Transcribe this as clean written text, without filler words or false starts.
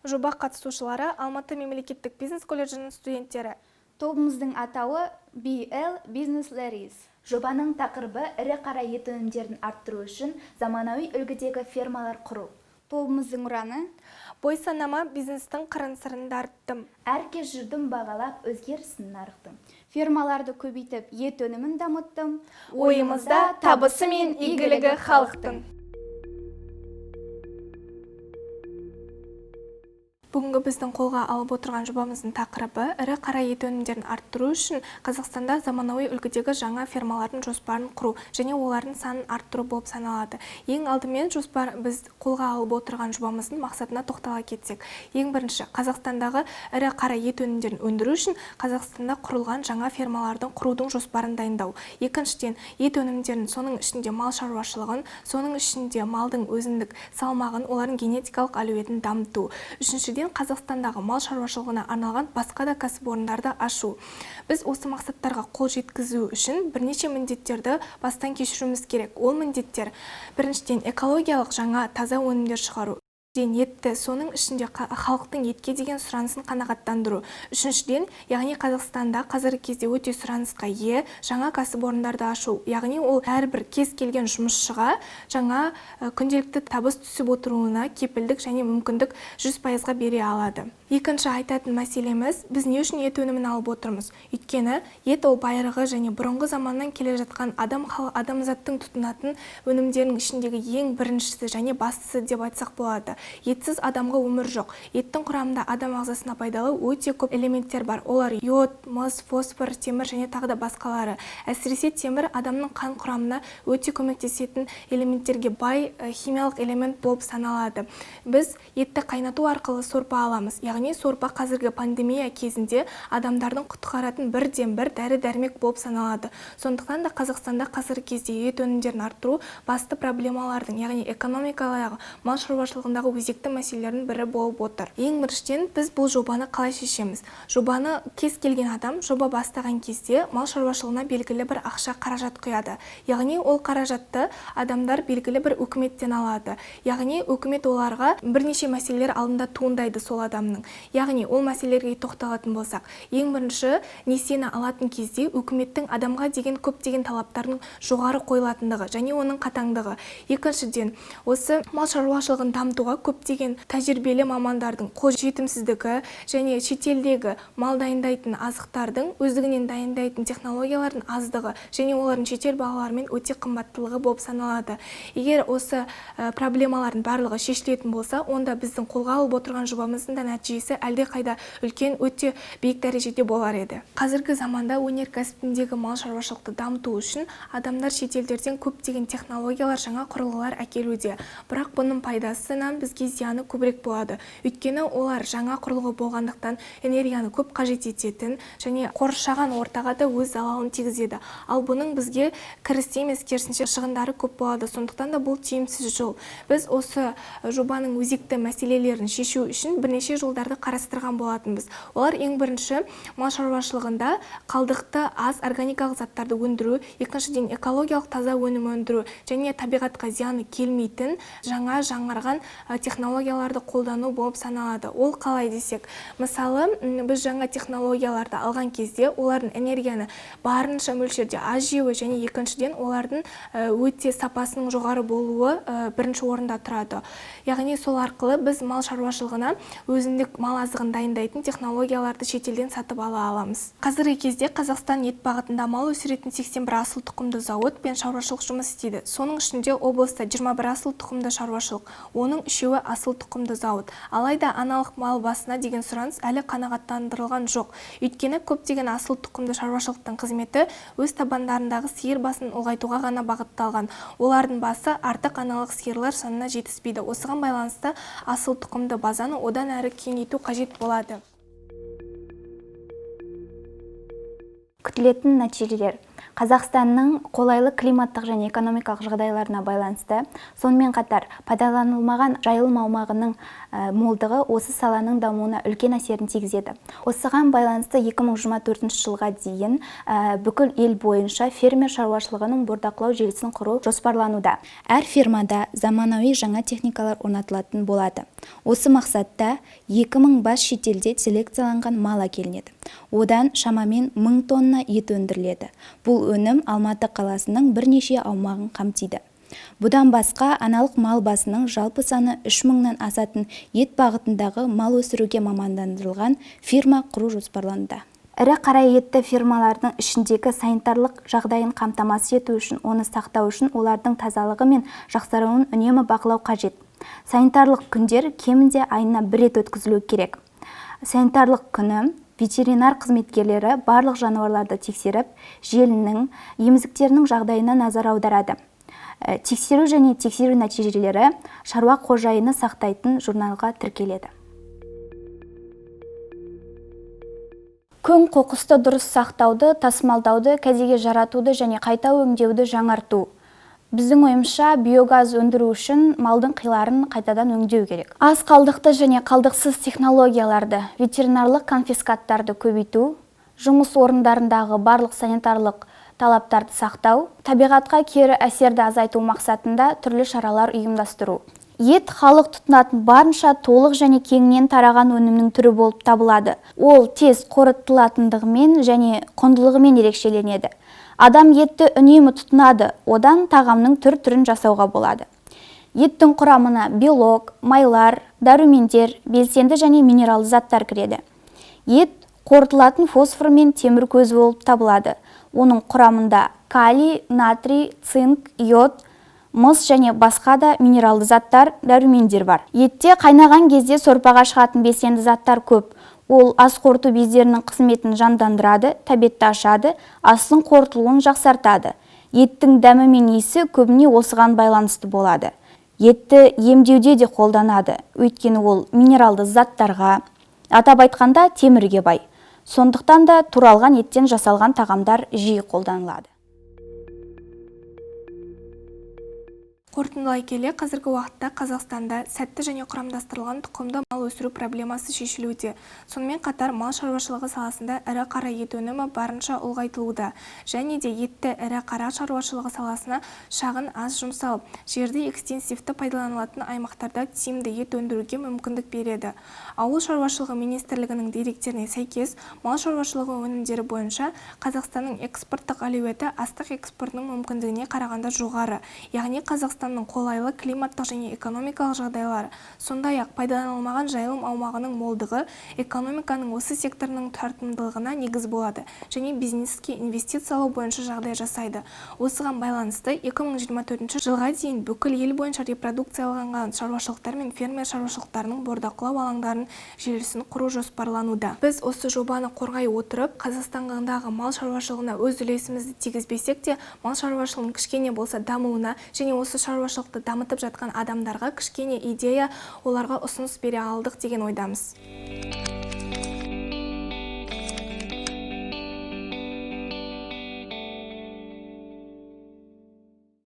Жоба қатысушылары Алматы мемлекеттік бизнес колледжінің студенттері. Тобымыздың атауы BL Business Ladies. Жобаның тақырыбы ірі қара ет өнімдерін арттыру үшін заманауи үлгідегі фермалар құру. Тобымыздың ұраны бой санама бизнестің қырын-сырын дарыттым. Әркез жүрдім бағалап өзгерісін нарықтым. Фермаларды көбейтіп ет өнімін дамыттым. Ойымызда табысы мен игілігі халықтың. Бүгінгі біздің қолға алып отырған жобамыздың тақырыбы ірі қара ет өнімдерін арттыру үшін Қазақстанда заманауи үлгідегі жаңа фермалардың жоспарын құру және олардың санын арттыру болып саналады. Ең алдымен біз қолға алып отырған жобамыздың мақсатына тоқтала кетсек. Ең бірінші, Қазақстандағы ірі қара ет өнімдерін өндіру үшін Қазақстанда құрылған жаңа фермалардың құрудың жоспарын дайындау. Екіншіден, ет өнімдерін, соның ішінде мал шаруашылығын, соның ішінде малдың өзіндік салмағын, олардың генетикалық әлеуетін дамыту. Үшіншіден, Қазақстандағы мал шаруашылығына арналған басқа да кәсіпорындарды ашу. Біз осы мақсаттарға қол жеткізу үшін бірнеше міндеттерді бастан кешіруіміз керек. Ол міндеттер: біріншіден, экологиялық жаңа таза өнімдер шығару. Етті, соның ішінде халықтың етке деген сұранысын қанағаттандыру. Үшіншіден, яғни Қазақстанда қазіргі кезде өте сұранысқа ие жаңа кәсіпорындарды ашу. Яғни ол әрбір кез келген жұмысшыға жаңа күнделікті табыс түсіп отыруына кепілдік және мүмкіндік 100%-ға бере алады. Екінші айтатын мәселеміз, біз не үшін ет өнімін алып отырмыз? Өйткені ет ол байырғы және бұрынғы заманнан келе жатқан адамзаттың тұтынатын өнімдерінің ішіндегі ең біріншісі және бастысы деп айтсақ болады. Етсіз адамға өмір жоқ. Еттің құрамында адам ағзасына пайдалы өте көп элементтер бар. Олар йод, мыс, фосфор, темір және тағы да басқалары. Әсіресе темір адамның қан құрамына өте көмектесетін элементтерге бай химиялық элемент болып саналады. Біз етті қайнату арқылы сорпа аламыз. Яғни сорпа қазіргі пандемия кезінде адамдардың құтқаратын бірден-бір дәрі-дәрмек болып саналады. Сондықтан да Қазақстанда қазіргі кезде ет өнімдерін арттыру басты проблемалардың, яғни экономикадағы, мал шаруашылығындағы өзекті мәселелердің бірі болып отыр. Ең біріншіден, біз бұл жобаны қалай шешеміз? Жобаны кез келген адам жоба бастаған кезде мал шаруашылығына белгілі бір ақша қаражат құяды. Яғни ол қаражатты адамдар белгілі бір үкіметтен алады. Яғни үкімет оларға бірнеше мәселелер алдында туындайды сол адамның. Яғни ол мәселелерге тоқталатын болсақ, ең бірінші, несиені алатын кезде үкіметтің адамға деген көптеген талаптардың жоғары қойылатындығы және оның қатаңдығы. Екіншіден, осы мал шаруашылығын дамытуға көптеген тәжірибелі мамандардың қол жетімсіздігі және шетелдегі мал дайындайтын азықтардың өздігінен дайындайтын технологиялардың аздығы және олардың шетел бағаларымен өте қымбаттылығы болып саналады. Егер осы проблемалардың барлығы шешілетін болса, онда біздің қолға алып отырған жобамыздың да нәтижесі әлде қайда үлкен, өте биік дәрежеде болар еді. Қазіргі заманда өнеркәсібіндегі мал шаруашылықты дамыту үшін адамдар шетелдерден көптеген технологиялар, жаңа құрылғылар әкелуде. Бірақ бұның пайдасынан бізге зияны көбірек болады. Өйткені олар жаңа құрылғы болғандықтан энергияны көп қажет ететін және қоршаған ортаға да өз залалын тигізеді. Ал бұның бізге кірісі емес, керісінше шығындары көп болады. Сондықтан да бұл тиімсіз жол. Біз осы жобаның өзекті мәселелерін шешу үшін бірнеше жолдарды қарастырған болатынбыз. Олар ең бірінші, мал шаруашылығында қалдықты аз органикалық заттарды өндіру, екіншіден экологиялық таза өнім өндіру және табиғатқа зияны келмейтін жаңарған технологияларды қолдану болып саналады. Ол қалай десек, мысалы, біз жаңа технологияларды алған кезде олардың энергияны барынша мөлшерде аз жеуі және екіншіден олардың өте сапасының жоғары болуы бірінші орында тұрады. Яғни сол арқылы біз мал шаруашылығына өзіндік мал азығын дайындайтын технологияларды шетелден сатып ала аламыз. Қазіргі кезде Қазақстан ет бағытында мал өсіретін 81 асыл тұқымды зауыт пен шаруашылық жұмыс істейді. Соның ішінде облыста 21 асыл тұқымды шаруашылық, оның 3-і асыл тұқымды зауыт. Алайда аналық мал басына деген сұраныс әлі қанағаттандырылған жоқ. Өйткені көптеген асыл тұқымды шаруашылықтың қызметі өз табандарындағы сиыр басын ұлғайтуға ғана бағытталған. Олардың басы артық аналық сиырлар санына жетіспейді. Осыған байланысты асыл тұқымды базаны одан әрі кеңейту қажет болады. Күтілетін нәтижелер. Қазақстанның қолайлы климаттық және экономикалық жағдайларына байланысты, сонымен қатар пайдаланылмаған жайылым аумағының молдығы осы саланың дамуына үлкен әсерін тигізеді. Осыған байланысты 2024 жылға дейін бүкіл ел бойынша фермер шаруашылығының бордақылау желісін құру жоспарлануда. Әр фермада заманауи жаңа техникалар орнатылатын болады. Осы мақсатта 2000 бас шетелде селекцияланған мал әкелінеді. Одан шамамен 1000 тонна ет өндіріледі. Бұл өнім Алматы қаласының бірнеше аумағын қамтиды. Бұдан басқа аналық мал басының жалпы саны 3000-нан асатын ет бағытындағы мал өсіруге мамандандырылған фирма құру жоспарлануда. Ірі қара етті фермалардың ішіндегі санитарлық жағдайын қамтамасыз ету үшін, оны сақтау үшін олардың тазалығы мен жақсаруын үнемі бақылау қажет. Санитарлық күндер кемінде айына 1 рет өткізілуі керек. Санитарлық күні ветеринар қызметкерлері барлық жануарларды тексеріп, желінің, емізіктерінің жағдайына назар аударады. Тексеру және тексеру нәтижелері шаруа қожайыны сақтайтын журналға тіркеледі. Көң қоқысты дұрыс сақтауды, тасымалдауды, кәдеге жаратуды және қайта өңдеуді жаңарту. Біздің ойымызша биогаз өндіру үшін малдың қиларын қайтадан өңдеу керек. Аз қалдықты және қалдықсыз технологияларды, ветеринарлық конфискаттарды көбейту, жұмыс орындарындағы барлық санитарлық талаптарды сақтау, табиғатқа кері әсерді азайту мақсатында түрлі шаралар ұйымдастыру. Ет халық тұтынатын барынша толық және кеңінен тараған өнімнің түрі болып табылады. Ол тез қорытылатындығымен және құндылығымен ерекшеленеді. Адам етті үнемі тұтынады, одан тағамның түр-түрін жасауға болады. Еттің құрамына белок, майлар, дәрумендер, белсенді және минералды заттар кіреді. Ет қорытылатын фосфор мен темір көзі болып табылады. Оның құрамында калий, натрий, цинк, йод, мыс және басқа да минералды заттар, дәрумендер бар. Етте қайнаған кезде сорпаға шығатын белсенді заттар көп. Ол ас қорыту бездерінің қызметін жандандырады, тәбетті ашады, астың қорытылуын жақсартады. Еттің дәмі мен иісі көбіне осыған байланысты болады. Етті емдеуде де қолданады, өйткені ол минералды заттарға, атап айтқанда темірге бай. Сондықтан да туралған еттен жасалған тағамдар жиі қолданылады. Қорытындылай келе, қазіргі уақытта Қазақстанда сәтті және құрамдастырылған тұқымды мал өсіру проблемасы шешілуде. Сонымен қатар мал шаруашылығы саласында ірі қара ет өнімі барынша ұлғайтылуда. Және де етті ірі қара шаруашылығы саласына шағын аз жұмсалып, жерді экстенсивті пайдаланылатын аймақтарда тиімді ет өндіруге мүмкіндік береді. Ауыл шаруашылығы министрлігінің деректеріне сәйкес, мал шаруашылығы өнімдері бойынша Қазақстанның экспорттық әлеуеті астық экспортының мүмкіндігіне қарағанда жоғары. Яғни Қазақстанның қолайлы климаттық және экономикалық жағдайлары, сондай-ақ пайдаланылмаған жайылым аумағының молдығы экономиканың осы секторының тартымдылығына негіз болады және бизнеске инвестициялау бойынша жағдай жасайды. Осыған байланысты 2024 жылға дейін бүкіл ел бойынша репродукцияланған шаруашылықтар мен фермер шаруашылықтарының бордақылау алаңдарын желісін құру жоспарлануда. Біз осы жобаны қорғай отырып, Қазақстандағы мал шаруашылығына өз үлесімізді тигізбесек те, мал шаруашылығының кішкене болса дамуына және осы шаруашылықты дамытып жатқан адамдарға кішкене идея, оларға ұсыныс бере алдық деген ойдамыз.